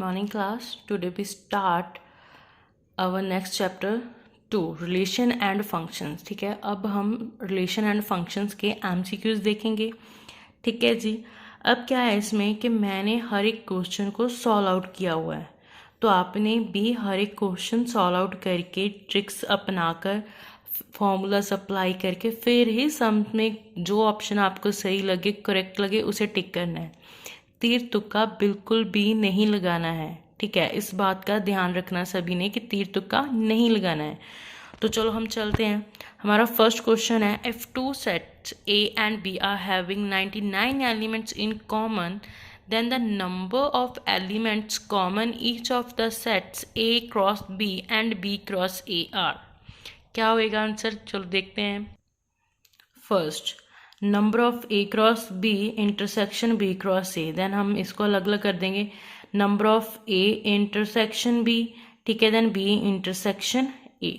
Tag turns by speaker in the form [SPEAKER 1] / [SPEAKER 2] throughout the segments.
[SPEAKER 1] morning class. Today we start our next chapter 2 relation and functions. ठीक है, अब हम relation and functions के MCQs देखेंगे. ठीक है जी. अब क्या है इसमें कि मैंने हर एक क्वेश्चन को सॉल्व आउट किया हुआ है, तो आपने भी हर एक क्वेश्चन सॉल्व आउट करके ट्रिक्स अपनाकर फॉर्मूलाज अप्लाई करके फिर ही सम में जो ऑप्शन आपको सही लगे, करेक्ट लगे, उसे टिक करना है. तीर तुक्का बिल्कुल भी नहीं लगाना है. ठीक है, इस बात का ध्यान रखना सभी ने कि तीर तुक्का नहीं लगाना है. तो चलो हम चलते हैं. हमारा फर्स्ट क्वेश्चन है, if two sets A and B are having 99 elements in common, then the number of elements common each of the sets A cross B and B cross A are. क्या होएगा answer, चलो देखते हैं. First, number of A cross B intersection B cross A. Then हम इसको अलग अलग कर देंगे. Number of A intersection B, ठीक है, then B intersection A.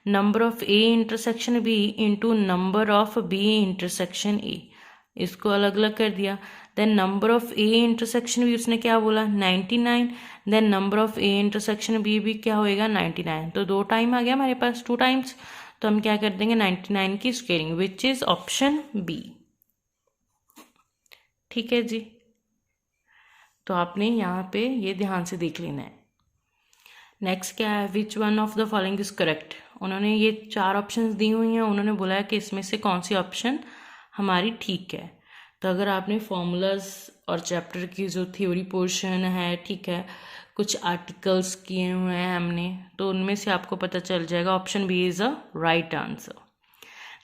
[SPEAKER 1] Number of A intersection B into number of B intersection A, इसको अलग अलग कर दिया. Then number of A intersection B उसने क्या बोला 99. Then number of A intersection B भी क्या होएगा 99. तो 2 टाइम आ गया हमारे पास, 2 टाइम्स. तो हम क्या कर देंगे 99 की squaring, which is option B. ठीक है जी, तो आपने यहाँ पे ये ध्यान से देख लेना है. नेक्स्ट क्या है, which one of the following is correct. उन्होंने ये 4 ऑप्शंस दी हुई हैं, उन्होंने बोला है कि इसमें से कौन सी ऑप्शन हमारी ठीक है. तो अगर आपने फॉर्मूलाज और चैप्टर की जो थ्योरी पोर्शन है, ठीक है, कुछ आर्टिकल्स किए हुए हैं हमने, तो उनमें से आपको पता चल जाएगा option B is a right answer.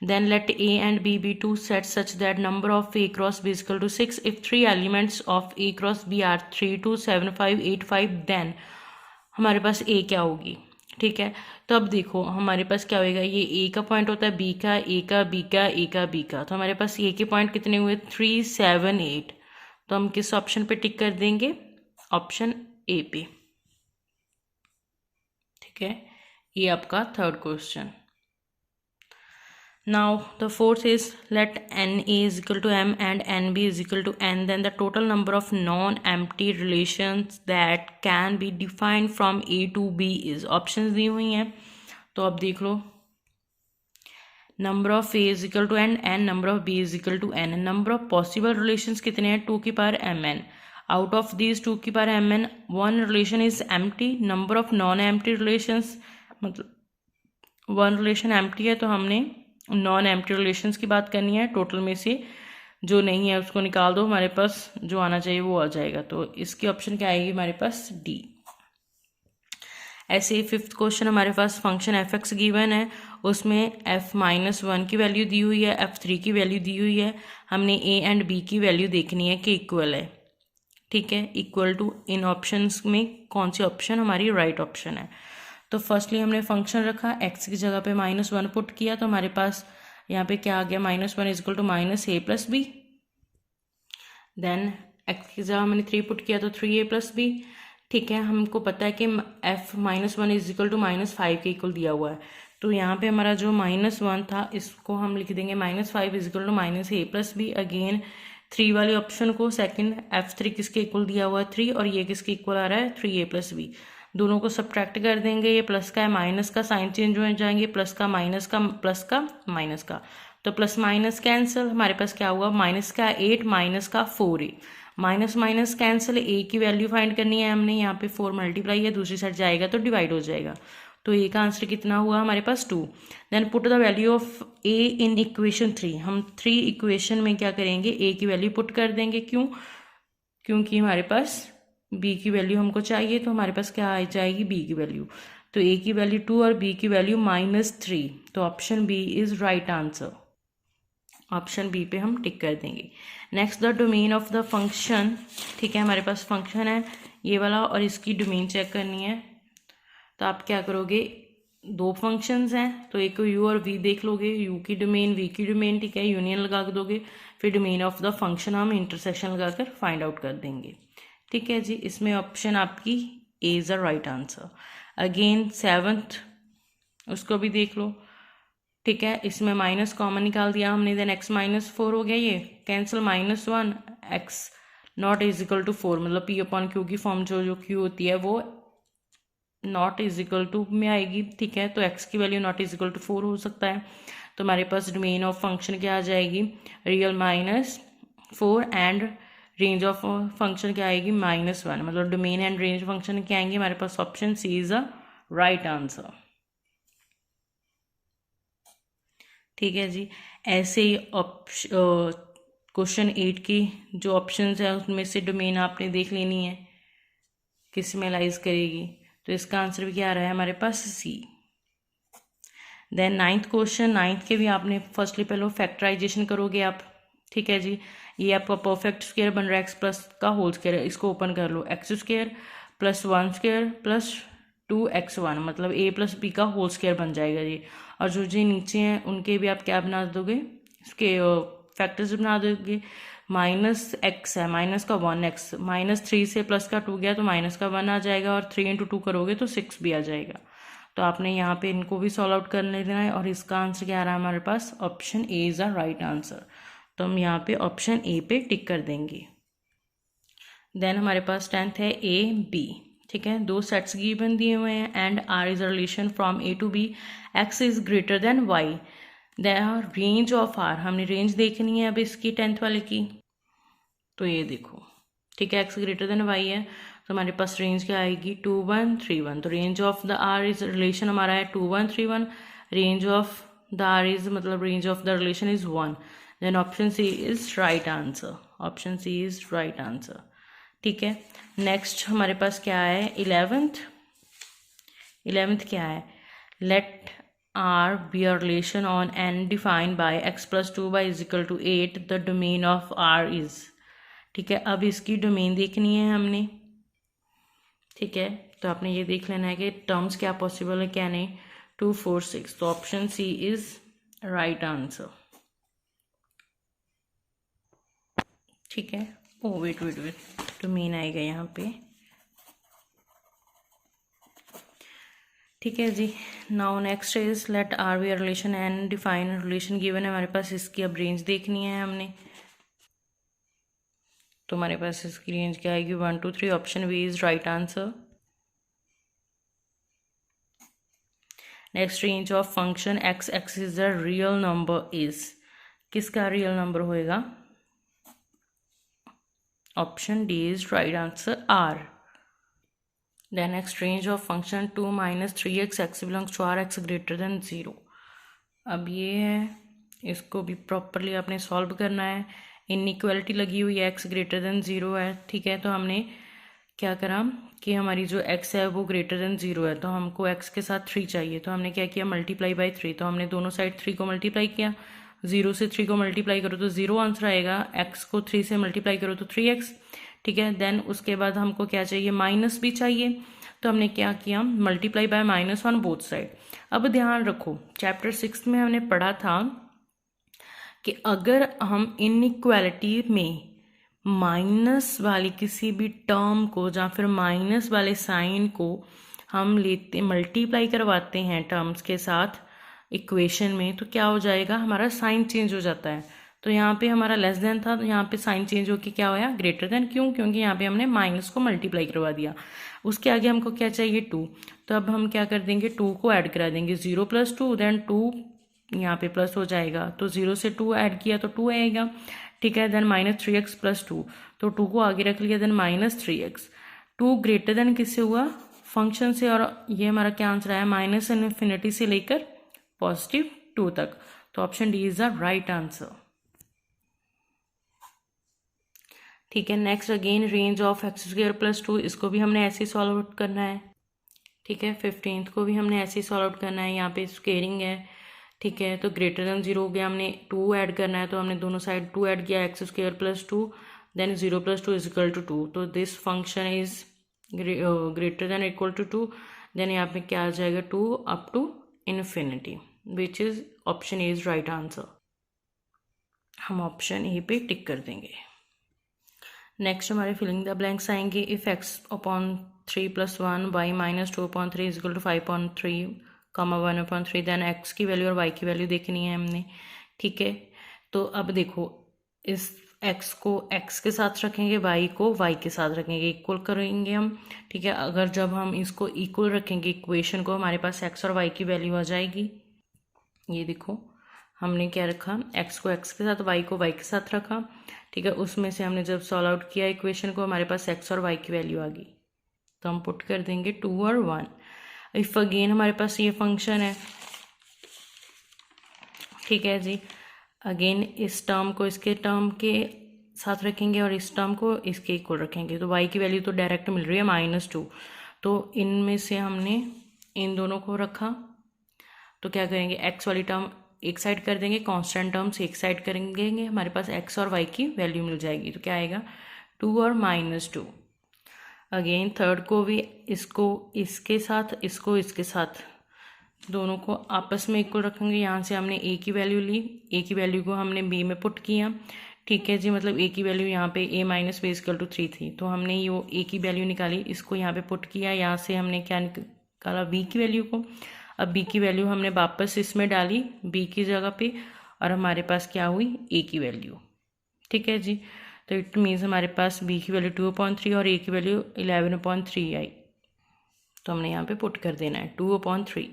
[SPEAKER 1] Then let A and B be two sets such that number of A cross B is equal to 6. If 3 elements of A cross B are 3, 2, 7, 5, 8, 5, then हमारे पास A क्या होगी. ठीक है, तो अब देखो हमारे पास क्या होएगा, ये A का पॉइंट होता है, B का, A का, B का, A का, B का. तो हमारे पास A के पॉइंट कितने हुए 3, 7, 8. तो हम किस ऑप्शन पे टिक कर देंगे, ऑप्शन ए पे. ठीक है, ये आपका third question. Now the fourth is, let NA is equal to M and NB is equal to N, then the total number of non-empty relations that can be defined from A to B is. options दी हुई हैं, तो अब देख लो. Number of A is equal to N and number of B is equal to N. Number of possible relations कितने हैं, 2 की power mn. Out of these 2 की power mn, one relation is empty. Number of non empty relations, मतलब one relation empty है, तो हमने non empty relations की बात करनी है. टोटल में से जो नहीं है उसको निकाल दो, हमारे पास जो आना चाहिए वो आ जाएगा. तो इसकी ऑप्शन क्या आएगी हमारे पास, डी. ऐसे ही फिफ्थ क्वेश्चन हमारे पास फंक्शन एफ एक्स गिवन है, उसमें f-1 की वैल्यू दी हुई है, f3 की वैल्यू दी हुई है. हमने a एंड b की वैल्यू देखनी है कि इक्वल है. ठीक है, इक्वल टू इन ऑप्शंस में कौन सी ऑप्शन हमारी राइट ऑप्शन है. तो फर्स्टली हमने फंक्शन रखा, x की जगह पे -1 पुट किया, तो हमारे पास यहाँ पे क्या आ गया, -1 is equal to -a plus B. Then x की जगह हमने 3 पुट किया, तो 3a प्लस बी. ठीक है, हमको पता है कि f-1 इज इक्वल टू -5 के इक्वल दिया हुआ है, तो यहाँ पे हमारा जो -1 था इसको हम लिख देंगे -5 is equal to -a plus B. Again 3 वाले ऑप्शन को सेकंड, f3 किसके इक्वल दिया हुआ है 3, और ये किसके इक्वल आ रहा है 3a प्लस बी. दोनों को सब्ट्रैक्ट कर देंगे, ये प्लस का है माइनस का, साइन चेंज हो जाएंगे, प्लस का माइनस का, प्लस का माइनस का, तो प्लस माइनस कैंसिल. हमारे पास क्या हुआ, माइनस का 8 माइनस का 4a, minus minus cancel. a की वैल्यू फाइंड करनी है हमने, यहाँ पे 4 मल्टीप्लाई है, दूसरी साइड जाएगा तो डिवाइड हो जाएगा. तो a का आंसर कितना हुआ हमारे पास 2. Then put the value of a in equation 3. हम 3 इक्वेशन में क्या करेंगे, a की वैल्यू पुट कर देंगे. क्यों, क्योंकि हमारे पास b की वैल्यू हमको चाहिए, तो हमारे पास क्या आ जाएगी b की वैल्यू. तो a की वैल्यू 2 और b की वैल्यू -3, तो option b is right answer. Option b पे हम टिक कर देंगे. Next, the domain of the function. ठीक है, हमारे पास फंक्शन है ये वाला और इसकी डोमेन चेक करनी है. तो आप क्या करोगे, 2 फंक्शंस हैं, तो एक u और v देख लोगे, u की डोमेन v की डोमेन. ठीक है, यूनियन लगा दोगे, फिर डोमेन ऑफ द फंक्शन हम इंटरसेक्शन लगाकर फाइंड आउट कर देंगे. ठीक है जी, इसमें ऑप्शन आपकी A is a right answer. Again 7th, उसको भी देख लो. ठीक है, इसमें माइनस कॉमन निकाल दिया हमने, देन x -4 हो गया, ये cancel, -1 x not is equal to 4, मतलब पी अपॉन क्यू की फॉर्म जो क्यू होती है वो नॉट इज इक्वल टू में आएगी, ठीक है। तो एक्स की value not is equal to 4 हो सकता है। तो हमारे पास डोमेन ऑफ फंक्शन क्या आ जाएगी, real -4 and range of function क्या आएगी -1, मतलब डोमेन एंड रेंज फंक्शन क्या आएंगे हमारे पास, option C is a right answer. ठीक है जी। ऐसे ही क्वेश्चन 8 की जो ऑप्शंस है उसमें से डोमेन आपने देख लेनी है किस में लाइज करेगी, तो इसका आंसर भी क्या आ रहा है हमारे पास, सी। देन 9th क्वेश्चन, 9th के भी आपने फर्स्टली पहले फैक्टराइजेशन करोगे आप, ठीक है जी। ये आपका परफेक्ट स्क्वायर बन रहा है एक्स प्लस का होल स्क्वायर, इसको ओपन कर लो, X square plus 1 square plus 2x1, मतलब a प्लस बी का होल स्क्वायर बन जाएगा जी। और जो जी नीचे हैं उनके भी आप क्या बना दोगे, इसके फैक्टर्स बना दोगे। -x है, माइनस का 1x, -3 से प्लस का 2 गया तो माइनस का 1 आ जाएगा, और 3 × 2 करोगे तो 6 भी आ जाएगा। तो आपने यहाँ पे इनको भी सॉल्व आउट कर लेना है, और इसका आंसर क्या आ रहा है हमारे पास, option A is a right answer. तो हम यहाँ पे ऑप्शन ए पे टिक कर देंगे। देन हमारे पास 10th है ए बी, ठीक है। दो सेट्स गिवन दिए हुए हैं and R is a relation from A to B, X is greater than Y, the range of R, हमने रेंज देखनी है अब इसकी 10th वाले की। तो ये देखो, ठीक है, एक्स ग्रेटर देन वाई है तो हमारे पास रेंज क्या आएगी 2 1 3 1। तो range of the R is relation हमारा है 2 1 3 1, range of the R is मतलब range of the relation is 1। Then option C is right answer, option C is right answer, ठीक है। नेक्स्ट हमारे पास क्या है 11th क्या है, let R be a relation on N defined by x + 2y = 8, the domain of R is, ठीक है। अब इसकी डोमेन देखनी है हमने, ठीक है। तो आपने ये देख लेना है कि टर्म्स क्या पॉसिबल है क्या नहीं, 2 4 6। तो option C is right answer, ठीक है। ओ वेट, डोमेन आएगा यहाँ पे, ठीक है जी। Now next is let R be a relation and define relation given है हमारे पास, इसकी अब रेंज देखनी है हमने। तो हमारे पास इसकी रेंज क्या आएगी 1 2 3, option B is right answer. Next, range of function X X is the real number is, किसका रियल नंबर होएगा, option D is right answer, R. Then next, range of function 2 - 3x x belongs to r, x greater than 0। अब ये है, इसको भी properly आपने solve करना है। इनइक्वालिटी लगी हुई है, x ग्रेटर देन 0 है, ठीक है। तो हमने क्या करा कि हमारी जो x है वो ग्रेटर देन 0 है, तो हमको x के साथ 3 चाहिए। तो हमने क्या किया, मल्टीप्लाई बाई 3। तो हमने दोनों साइड 3 को मल्टीप्लाई किया, 0 से 3 को मल्टीप्लाई करो तो 0 आंसर आएगा, x को 3 से मल्टीप्लाई करो तो 3x, ठीक है। देन उसके बाद हमको क्या चाहिए, माइनस भी चाहिए। तो हमने क्या किया, मल्टीप्लाई बाय -1 बोथ साइड। अब ध्यान रखो, चैप्टर 6 में हमने पढ़ा था कि अगर हम इनइक्वालिटी में माइनस वाली किसी भी टर्म को या फिर माइनस वाले साइन को हम लेते मल्टीप्लाई करवाते हैं टर्म्स के साथ इक्वेशन में, तो क्या हो जाएगा, हमारा साइन चेंज हो जाता है। तो यहाँ पे हमारा लेस देन था, तो यहाँ पे साइन चेंज होके क्या होया, ग्रेटर देन। क्यों, क्योंकि यहाँ पे हमने माइनस को मल्टीप्लाई करवा दिया। उसके आगे हमको क्या चाहिए 2, तो अब हम क्या कर देंगे 2 को ऐड करा देंगे, 0 + 2, देन 2 यहाँ पे प्लस हो जाएगा, तो 0 से 2 ऐड किया तो 2 आएगा, ठीक है। देन -3x + 2, तो 2 को आगे रख लिया, देन -3x। 2 ग्रेटर देन किससे हुआ, फंक्शन से, और ये हमारा क्या आंसर आया, -∞ से लेकर +2 तक। तो option D is the right answer, ठीक है। Next again range of x² + 2, इसको भी हमने ऐसे ही सॉल्व आउट करना है, ठीक है। 15th को भी हमने ऐसे ही सॉल्व आउट करना है, यहाँ पे स्क्वेयरिंग है, ठीक है। तो ग्रेटर देन 0 हो गया, हमने 2 ऐड करना है, तो हमने दोनों साइड 2 ऐड किया, x² + 2, देन 0 + 2 = 2। तो this function is greater than equal to 2, then यहाँ पे क्या आ जाएगा 2 up to infinity, which is option A is right answer. हम ऑप्शन ए पे टिक कर देंगे। नेक्स्ट हमारे फिलिंग द ब्लैंक्स आएंगे, if x/3 + 1 y - 2/3 = 5/3, 1/3, then x की वैल्यू और y की वैल्यू देखनी है हमने, ठीक है। तो अब देखो, इस एक्स को एक्स के साथ रखेंगे, वाई को वाई के साथ रखेंगे, इक्वल करेंगे हम। ठीक है, अगर जब हम इसको इक्वल रखेंगे इक्वेशन को, हमारे पास एक्स और वाई की वैल्यू आ जाएगी। ये देखो हमने क्या रखा, एक्स को एक्स के साथ, वाई को वाई के साथ रखा। ठीक है, उसमें से हमने जब सॉल्व आउट किया इक्वेशन को, हमारे पास एक्स और वाई की वैल्यू आ गई, तो हम पुट कर देंगे 2 और 1। इफ अगेन हमारे पास ये फंक्शन है, ठीक है जी, अगेन इस टर्म को इसके टर्म के साथ रखेंगे और इस टर्म को इसके इक्वल रखेंगे, तो y की वैल्यू तो डायरेक्ट मिल रही है -2, तो इनमें से हमने इन दोनों को रखा, तो क्या करेंगे, x वाली टर्म एक साइड कर देंगे, कांस्टेंट टर्म्स एक साइड करेंगे, हमारे पास x और y की वैल्यू मिल जाएगी। तो क्या आएगा 2 और -2। अगेन थर्ड को भी इसको इसके साथ, इसको इसके साथ, दोनों को आपस में इक्वल रखेंगे। यहाँ से हमने a की वैल्यू ली, a की वैल्यू को हमने b में पुट किया। ठीक है जी, मतलब a की वैल्यू यहाँ पे a minus b equal to 3 थी, तो हमने ये a की वैल्यू निकाली, इसको यहाँ पे पुट किया। यहाँ से हमने क्या निकाला, b की वैल्यू को। अब b की वैल्यू हमने वापस इसमें डाली b की जगह पे, और हमारे पास क्या हुई, a की वैल्यू। ठीक है जी, तो इट मीन्स हमारे पास b की वैल्यू 2/3 और a की वैल्यू 11/3 आई, तो हमने यहाँ पे पुट कर देना है 2/3।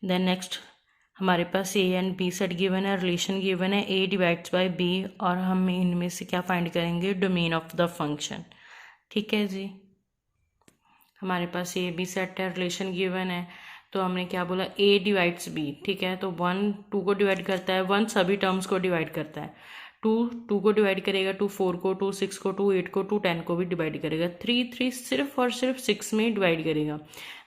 [SPEAKER 1] देन नेक्स्ट हमारे पास a and b set given है, रिलेशन गिवन है a डिवाइड्स बाय b, और हम इनमें से क्या फाइंड करेंगे, डोमेन ऑफ द फंक्शन। ठीक है जी, हमारे पास a b सेट है, रिलेशन गिवन है, तो हमने क्या बोला, a डिवाइड्स b। ठीक है, तो 1 2 को डिवाइड करता है, 1 सभी टर्म्स को डिवाइड करता है, 2 2 को डिवाइड करेगा, 2 4 को, 2 6 को, 2 8 को, 2 10 को भी डिवाइड करेगा, 3 3 सिर्फ और सिर्फ 6 में डिवाइड करेगा।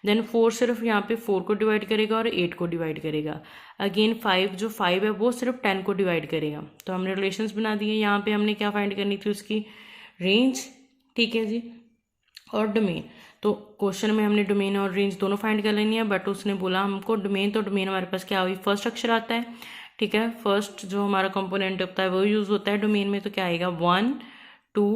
[SPEAKER 1] देन 4 सिर्फ यहाँ पे 4 को डिवाइड करेगा और 8 को डिवाइड करेगा। अगेन 5 जो 5 है वो सिर्फ 10 को डिवाइड करेगा। तो हमने रिलेशंस बना दिए। यहाँ पे हमने क्या फाइंड करनी थी, उसकी रेंज। ठीक है जी, और डोमेन। तो क्वेश्चन में हमने डोमेन और रेंज दोनों फाइंड कर लेनी है, बट उसने बोला हमको डोमेन, तो डोमेन हमारे पास क्या हुई, फर्स्ट अक्षर आता है। ठीक है, फर्स्ट जो हमारा कंपोनेंट होता है वो यूज होता है डोमेन में, तो क्या आएगा 1 2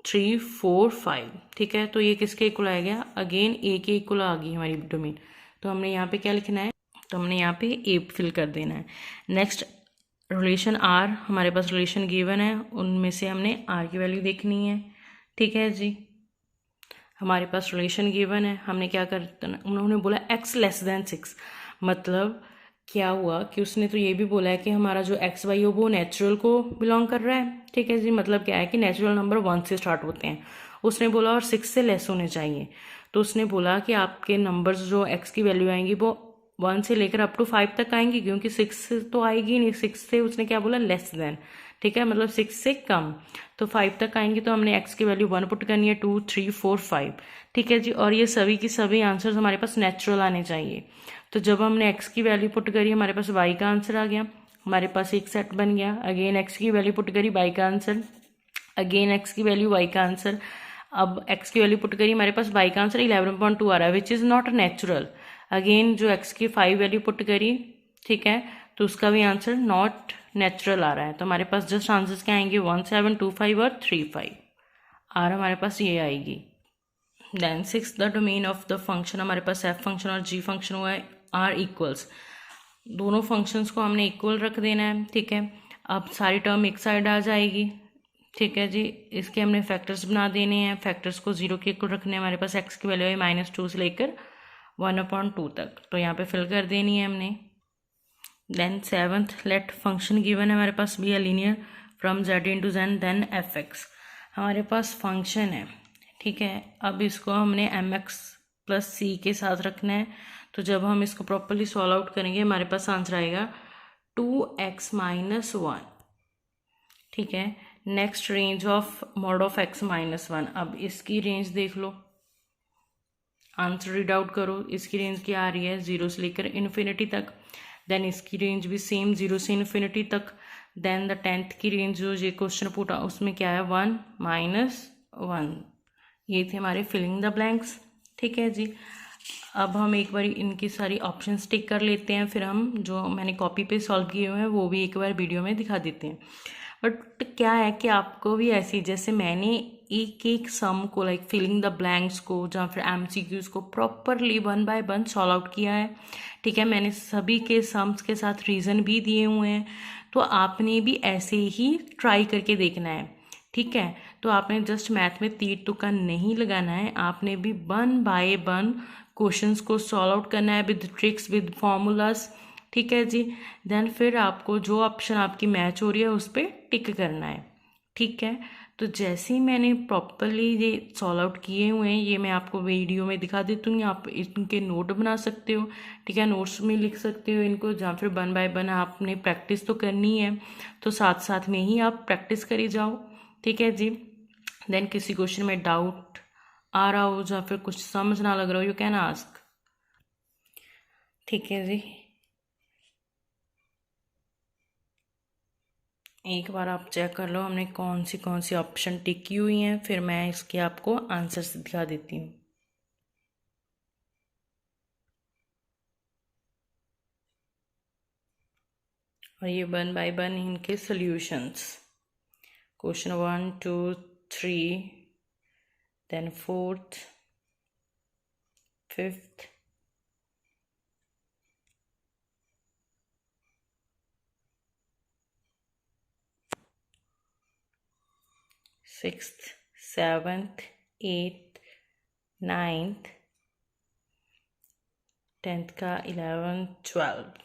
[SPEAKER 1] 3 4 5। ठीक है, तो ये किसके इक्वल आ गया, अगेन ए के इक्वल आ गई हमारी डोमेन। तो हमने यहाँ पे क्या लिखना है, तो हमने यहाँ पे ए फिल कर देना है। नेक्स्ट रिलेशन आर, हमारे पास रिलेशन गिवन है, उनमें से हमने आर की वैल्यू देखनी है। ठीक है जी, हमारे पास रिलेशन गिवन है, हमने क्या करना, उन्होंने बोला x लेस देन 6, मतलब क्या हुआ कि उसने तो ये भी बोला है कि हमारा जो एक्स वाई हो वो नेचुरल को बिलोंग कर रहा है। ठीक है जी, मतलब क्या है कि नेचुरल नंबर 1 से स्टार्ट होते हैं, उसने बोला, और 6 से लेस होने चाहिए। तो उसने बोला कि आपके नंबर्स जो x की वैल्यू आएंगी वो 1 से लेकर अप टू 5 तक आएंगी, क्योंकि 6 तो आएगी नहीं, 6 से उसने क्या बोला, लेस देन। ठीक है, मतलब 6 से कम, तो 5 तक आएंगे, तो हमने x की वैल्यू 1 पुट करनी है, 2 3 4 5। ठीक है जी, और ये सभी की सभी आंसर्स हमारे पास नेचुरल आने चाहिए। तो जब हमने x की वैल्यू पुट करी, हमारे पास y का आंसर आ गया, हमारे पास एक सेट बन गया। अगेन x की वैल्यू पुट करी, y का आंसर, अगेन x की वैल्यू, y का आंसर। अब x की वैल्यू पुट करी, हमारे पास y का आंसर 11.2 आ रहा है, which is not natural. Again जो x की 5 वैल्यू पुट करी, ठीक है, तो उसका भी आंसर नॉट नेचुरल आ रहा है। तो हमारे पास जस्ट आंसर्स क्या आएंगे, 1 7 2 5 और 3 5, आर हमारे पास ये आएगी। Then 6 the domain of the function, हमारे पास एफ फंक्शन और जी फंक्शन हुआ है, आर इक्वल्स, दोनों फंक्शंस को हमने इक्वल रख देना है। ठीक है, अब सारी टर्म एक साइड आ जाएगी। ठीक है जी, इसके हमने फैक्टर्स बना देने हैं, फैक्टर्स को 0 के इक्वल रखने हैं। हमारे पास x की वैल्यू है -2 से लेकर 1/2 तक, तो यहाँ पे फिल कर देनी है हमने। Then 7th late function given है हमारे पास B linear from z into Z then fx, हमारे पास फंक्शन है। ठीक है, अब इसको हमने mx प्लस c के साथ रखना है। तो जब हम इसको प्रॉपरली सॉल्व आउट करेंगे, हमारे पास आंसर आएगा 2x - 1। ठीक है, next range of mod of x - 1, अब इसकी रेंज देख लो, आंसर रीड आउट करो। इसकी रेंज क्या आ रही है, 0 से लेकर इन्फिनिटी तक। देन इसकी रेंज भी सेम 0 से इन्फिनिटी तक। देन द 10th की रेंज जो ये क्वेश्चन पूछा उसमें क्या है, 1 - 1। ये थे हमारे फिलिंग द ब्लैंक्स। ठीक है जी, अब हम एक बार इनकी सारी ऑप्शंस टिक कर लेते हैं, फिर हम जो मैंने कॉपी पे सॉल्व किए हुए हैं वो भी एक बार वीडियो में दिखा देते हैं। बट क्या है कि आपको भी ऐसी, जैसे मैंने एक एक सम को लाइक फिलिंग द ब्लैंक्स को या फिर MCQs को प्रॉपरली 1 बाय 1 सॉल्व आउट किया है। ठीक है, मैंने सभी के सम्स के साथ रीज़न भी दिए हुए हैं, तो आपने भी ऐसे ही ट्राई करके देखना है, ठीक है। तो आपने जस्ट मैथ में तीर तुक्का नहीं लगाना है, आपने भी 1 बाय 1 क्वेश्चंस को सॉल्व आउट करना है विद ट्रिक्स विद फॉर्मूलाज, ठीक है जी। देन फिर आपको जो ऑप्शन आपकी मैच हो रही है उस पर टिक करना है, ठीक है। तो जैसे ही मैंने प्रॉपरली ये सॉल्व आउट किए हुए हैं, ये मैं आपको वीडियो में दिखा देती हूँ, आप इनके नोट बना सकते हो, ठीक है, नोट्स में लिख सकते हो इनको, जहाँ फिर 1 बाय 1 आपने प्रैक्टिस तो करनी है, तो साथ साथ में ही आप प्रैक्टिस करी जाओ, ठीक है जी। देन किसी क्वेश्चन में डाउट आ रहा हो या फिर कुछ समझ ना लग रहा हो, यू कैन आस्क, ठीक है जी। एक बार आप चेक कर लो हमने कौन सी ऑप्शन टिक की हुई हैं, फिर मैं इसके आपको आंसर्स दिखा देती हूँ। और ये 1 बाय 1 इनके solutions, question 1 2 3, then 4th 5th 6th 7th 8th 9th 10th का 11th 12th,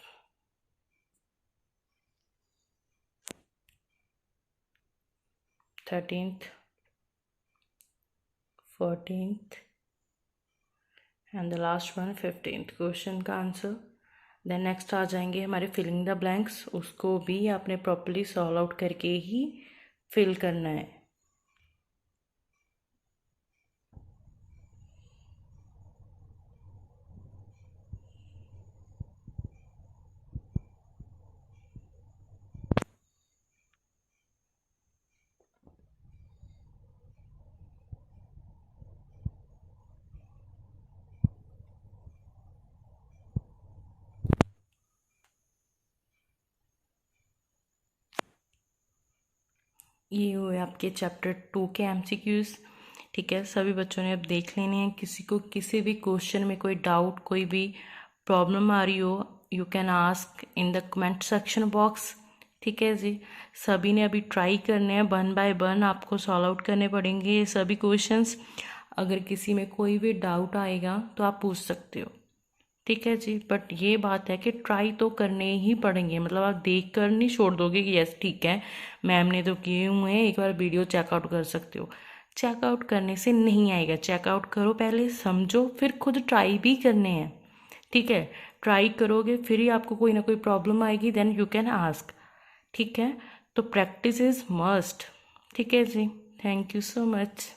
[SPEAKER 1] 13th 14th and the last one 15th question का आंसर। देन नेक्स्ट आ जाएंगे हमारे फिलिंग द ब्लैंक्स, उसको भी आपने प्रॉपर्ली सॉल्व आउट करके ही फिल करना है। ये हुए आपके चैप्टर 2 के MCQs, ठीक है। सभी बच्चों ने अब देख लेने हैं, किसी को किसी भी क्वेश्चन में कोई डाउट कोई भी प्रॉब्लम आ रही हो, you can ask in the comment section box, ठीक है जी। सभी ने अभी ट्राई करने हैं, 1 बाय 1 आपको सॉल्व आउट करने पड़ेंगे ये सभी क्वेश्चंस। अगर किसी में कोई भी डाउट आएगा तो आप पूछ सकते हो, ठीक है जी। बट ये बात है कि ट्राई तो करने ही पड़ेंगे, मतलब आप देख कर नहीं छोड़ दोगे कि यस ठीक है मैम ने तो किए हुए हैं, एक बार वीडियो चेकआउट कर सकते हो। चेकआउट करने से नहीं आएगा, चेकआउट करो पहले, समझो, फिर खुद ट्राई भी करने हैं, ठीक है। ट्राई करोगे फिर ही आपको कोई ना कोई प्रॉब्लम आएगी, देन यू कैन आस्क, ठीक है। तो प्रैक्टिस इज मस्ट, ठीक है जी। Thank you so much.